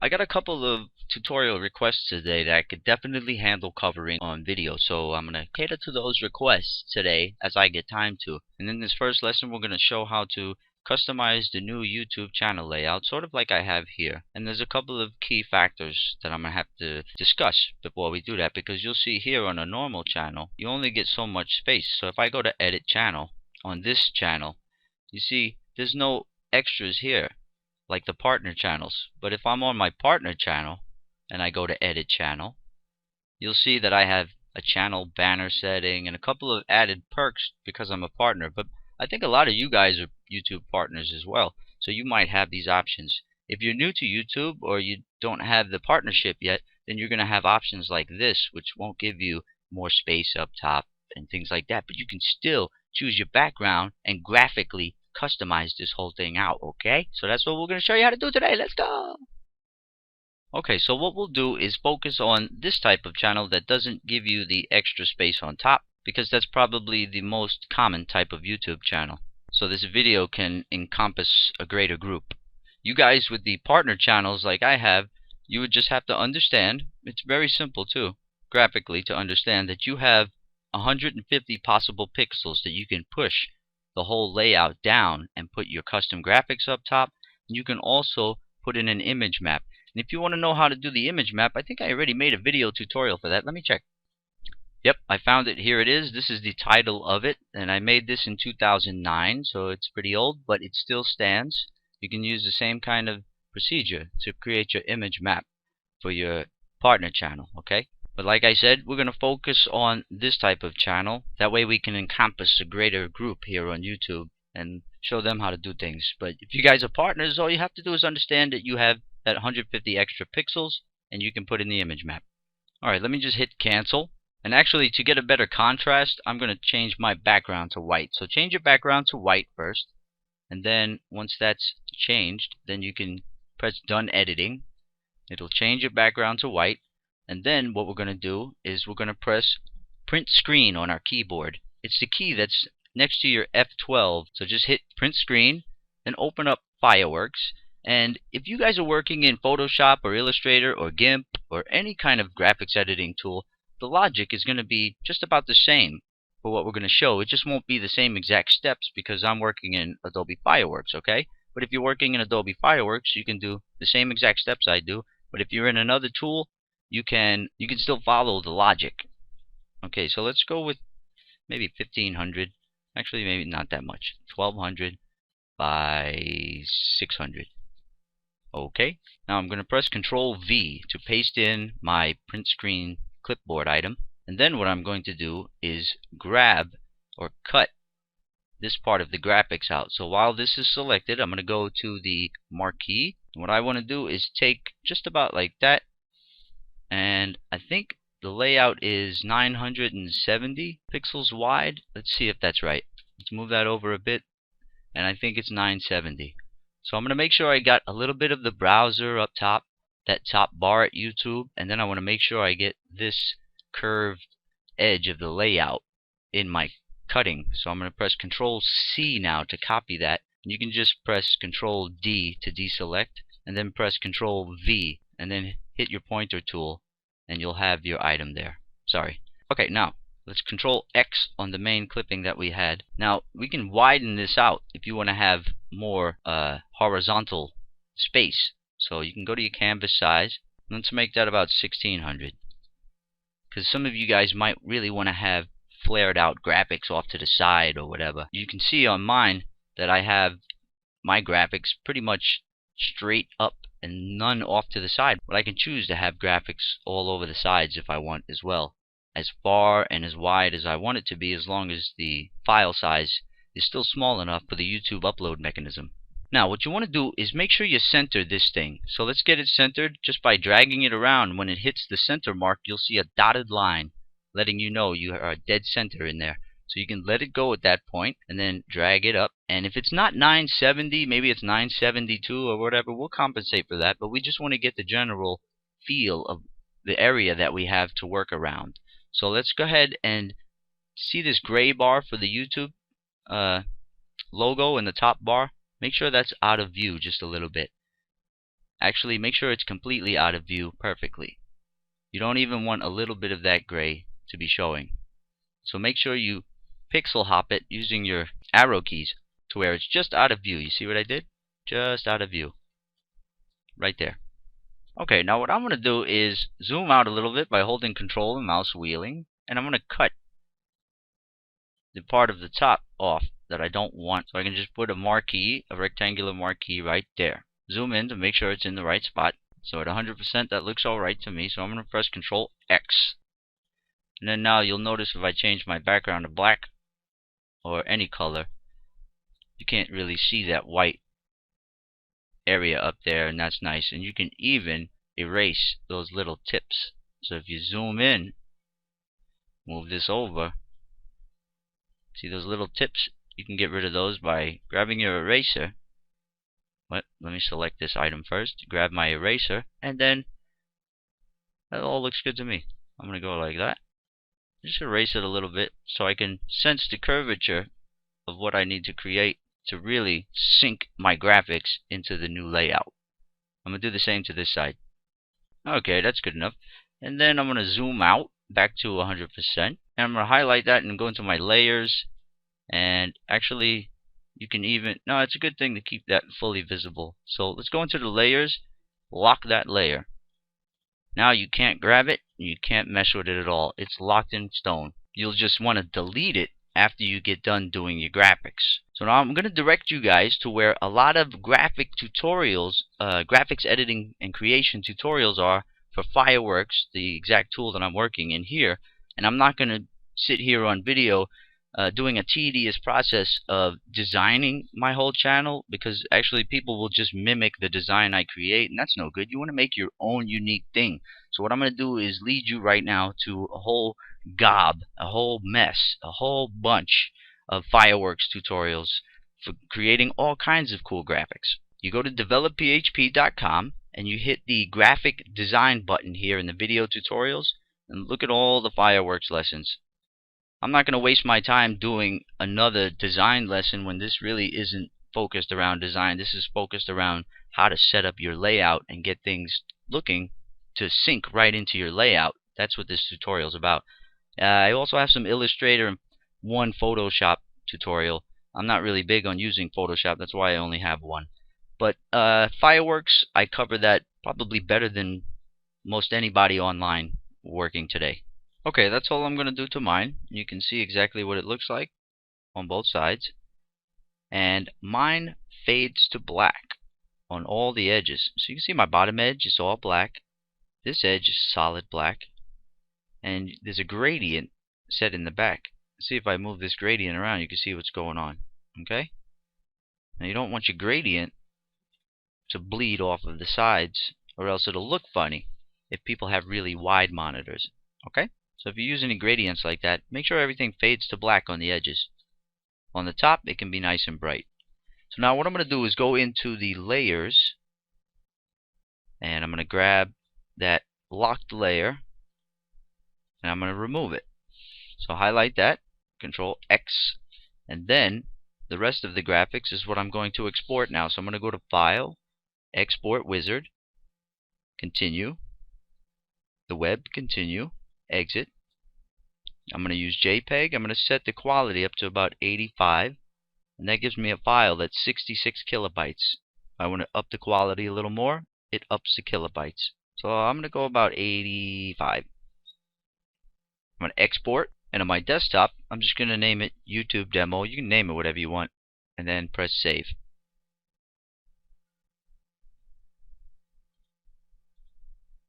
I got a couple of tutorial requests today that I could definitely handle covering on video, so I'm going to cater to those requests today as I get time to. And in this first lesson, we're going to show how to customize the new YouTube channel layout, sort of like I have here. And there's a couple of key factors that I'm going to have to discuss before we do that, because you'll see here on a normal channel, you only get so much space. So if I go to Edit Channel, on this channel, you see there's no extras here like the partner channels. But if I'm on my partner channel and I go to Edit Channel, you'll see that I have a channel banner setting and a couple of added perks because I'm a partner. But I think a lot of you guys are YouTube partners as well, so you might have these options. If you're new to YouTube or you don't have the partnership yet, then you're going to have options like this, which won't give you more space up top and things like that, but you can still choose your background and graphically customize this whole thing out. Okay, so that's what we're going to show you how to do today. Let's go. Okay, so what we'll do is focus on this type of channel that doesn't give you the extra space on top, because that's probably the most common type of YouTube channel. So this video can encompass a greater group. You guys with the partner channels like I have, you would just have to understand, it's very simple too, graphically, to understand that you have 150 possible pixels that you can push the whole layout down and put your custom graphics up top. And you can also put in an image map. And if you want to know how to do the image map, I think I already made a video tutorial for that. Let me check. Yep, I found it. Here it is. This is the title of it, and I made this in 2009, so it's pretty old, but it still stands. You can use the same kind of procedure to create your image map for your partner channel, okay? But like I said, we're going to focus on this type of channel. That way we can encompass a greater group here on YouTube and show them how to do things. But if you guys are partners, all you have to do is understand that you have that 150 extra pixels and you can put in the image map. Alright, let me just hit cancel. And actually, to get a better contrast, I'm going to change my background to white. So change your background to white first. And then once that's changed, then you can press done editing. It'll change your background to white. And then what we're going to do is we're going to press print screen on our keyboard. It's the key that's next to your F12. So just hit print screen, then open up Fireworks. And if you guys are working in Photoshop or Illustrator or GIMP or any kind of graphics editing tool, the logic is going to be just about the same for what we're going to show. It just won't be the same exact steps because I'm working in Adobe Fireworks, okay? But if you're working in Adobe Fireworks, you can do the same exact steps I do. But if you're in another tool, you can still follow the logic. Okay, so let's go with maybe 1500. Actually, maybe not that much. 1200 by 600. Okay, now I'm going to press Control V to paste in my print screen clipboard item. And then what I'm going to do is grab or cut this part of the graphics out. So while this is selected, I'm going to go to the marquee. And what I want to do is take just about like that. And I think the layout is 970 pixels wide. Let's see if that's right. Let's move that over a bit. And I think it's 970. So I'm going to make sure I got a little bit of the browser up top, that top bar at YouTube, and then I want to make sure I get this curved edge of the layout in my cutting. So I'm going to press Control C now to copy that. You can just press Control D to deselect, and then press Control V, and then hit your pointer tool, and you'll have your item there. Sorry. Okay, now let's Control X on the main clipping that we had. Now we can widen this out if you want to have more horizontal space. So you can go to your canvas size. Let's make that about 1600. Because some of you guys might really want to have flared out graphics off to the side or whatever. You can see on mine that I have my graphics pretty much straight up and none off to the side. But I can choose to have graphics all over the sides if I want as well, as far and as wide as I want it to be, as long as the file size is still small enough for the YouTube upload mechanism. Now what you want to do is make sure you center this thing. So let's get it centered just by dragging it around. When it hits the center mark, you'll see a dotted line letting you know you are dead center in there. So you can let it go at that point and then drag it up. And if it's not 970, maybe it's 972 or whatever, we'll compensate for that. But we just want to get the general feel of the area that we have to work around. So let's go ahead and see this gray bar for the YouTube logo in the top bar. Make sure that's out of view just a little bit. Actually, make sure it's completely out of view perfectly. You don't even want a little bit of that gray to be showing. So make sure you pixel hop it using your arrow keys to where it's just out of view. You see what I did? Just out of view. Right there. Okay, now what I'm going to do is zoom out a little bit by holding control and mouse wheeling. And I'm going to cut the part of the top off that I don't want. So I can just put a marquee, a rectangular marquee right there. Zoom in to make sure it's in the right spot. So at 100% that looks alright to me. So I'm going to press Control X. And then now you'll notice if I change my background to black or any color, you can't really see that white area up there, and that's nice. And you can even erase those little tips. So if you zoom in, move this over, see those little tips? You can get rid of those by grabbing your eraser. Let me select this item first, grab my eraser, and then that all looks good to me. I'm going to go like that. Just erase it a little bit so I can sense the curvature of what I need to create to really sync my graphics into the new layout. I'm going to do the same to this side. Okay, that's good enough. And then I'm going to zoom out back to 100%. And I'm going to highlight that and go into my layers. And actually, you can even... No, it's a good thing to keep that fully visible. So let's go into the layers, lock that layer. Now you can't grab it, you can't mess with it at all. It's locked in stone. You'll just want to delete it after you get done doing your graphics. So now I'm going to direct you guys to where a lot of graphic tutorials, graphics editing and creation tutorials are for Fireworks, the exact tool that I'm working in here. And I'm not going to sit here on video doing a tedious process of designing my whole channel, because actually people will just mimic the design I create, and that's no good. You want to make your own unique thing. So what I'm going to do is lead you right now to a whole gob, a whole mess, a whole bunch of Fireworks tutorials for creating all kinds of cool graphics. You go to developphp.com and you hit the graphic design button here in the video tutorials, and look at all the Fireworks lessons. I'm not going to waste my time doing another design lesson when this really isn't focused around design. This is focused around how to set up your layout and get things looking to sync right into your layout. That's what this tutorial is about. I also have some Illustrator and one Photoshop tutorial. I'm not really big on using Photoshop. That's why I only have one. But Fireworks, I cover that probably better than most anybody online working today. Okay, that's all I'm going to do to mine. You can see exactly what it looks like on both sides. And mine fades to black on all the edges. So you can see my bottom edge is all black. This edge is solid black. And there's a gradient set in the back. See, if I move this gradient around, you can see what's going on. Okay? Now you don't want your gradient to bleed off of the sides, or else it'll look funny if people have really wide monitors. Okay? So if you use any gradients like that, make sure everything fades to black on the edges. On the top, it can be nice and bright. So now what I'm going to do is go into the layers, and I'm going to grab that locked layer, and I'm going to remove it. So highlight that, Control X, and then the rest of the graphics is what I'm going to export now. So I'm going to go to File, Export Wizard, Continue, the web, Continue, Exit. I'm going to use JPEG. I'm going to set the quality up to about 85, and that gives me a file that's 66 kilobytes. If I want to up the quality a little more, it ups the kilobytes. So I'm going to go about 85. I'm going to export, and on my desktop, I'm just going to name it YouTube Demo. You can name it whatever you want, and then press Save.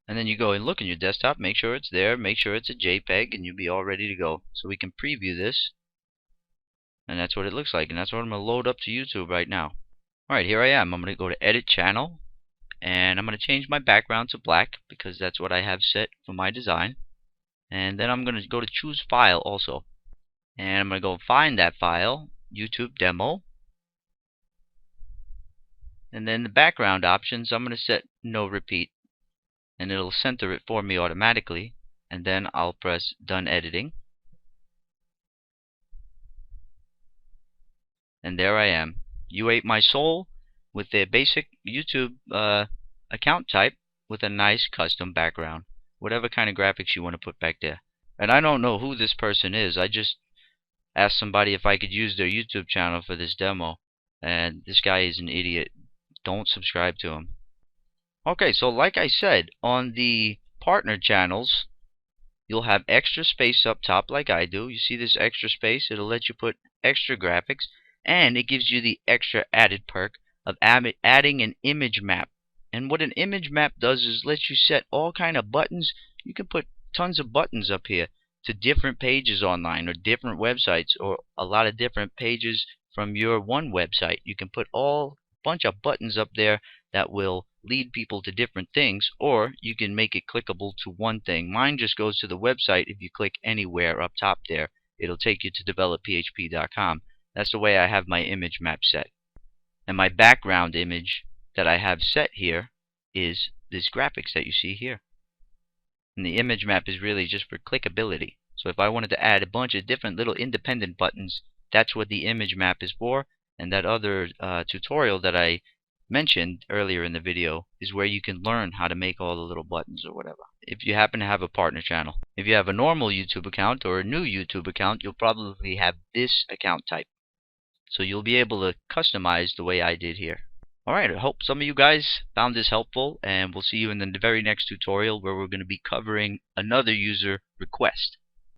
And then you go and look in your desktop, make sure it's there, make sure it's a JPEG, and you'll be all ready to go. So we can preview this, and that's what it looks like, and that's what I'm going to load up to YouTube right now. Alright, here I am. I'm going to go to Edit Channel, and I'm going to change my background to black, because that's what I have set for my design. And then I'm going to go to Choose File also. And I'm going to go find that file, YouTube Demo. And then the background options, I'm going to set No Repeat, and it'll center it for me automatically. And then I'll press Done Editing. And there I am. You Ate My Soul with the basic YouTube account type with a nice custom background, whatever kind of graphics you want to put back there. And I don't know who this person is. I just asked somebody if I could use their YouTube channel for this demo, and this guy is an idiot. Don't subscribe to him. Okay, so like I said, on the partner channels, you'll have extra space up top like I do. You see this extra space? It'll let you put extra graphics, and it gives you the extra added perk of adding an image map. And what an image map does is lets you set all kind of buttons. You can put tons of buttons up here to different pages online or different websites or a lot of different pages from your one website. You can put all bunch of buttons up there that will lead people to different things, or you can make it clickable to one thing. Mine just goes to the website. If you click anywhere up top there, it'll take you to developphp.com. That's the way I have my image map set. And my background image that I have set here is this graphics that you see here. And the image map is really just for clickability. So if I wanted to add a bunch of different little independent buttons, that's what the image map is for. And that other tutorial that I mentioned earlier in the video is where you can learn how to make all the little buttons or whatever, if you happen to have a partner channel. If you have a normal YouTube account or a new YouTube account, you'll probably have this account type. So you'll be able to customize the way I did here. Alright, I hope some of you guys found this helpful, and we'll see you in the very next tutorial where we're going to be covering another user request.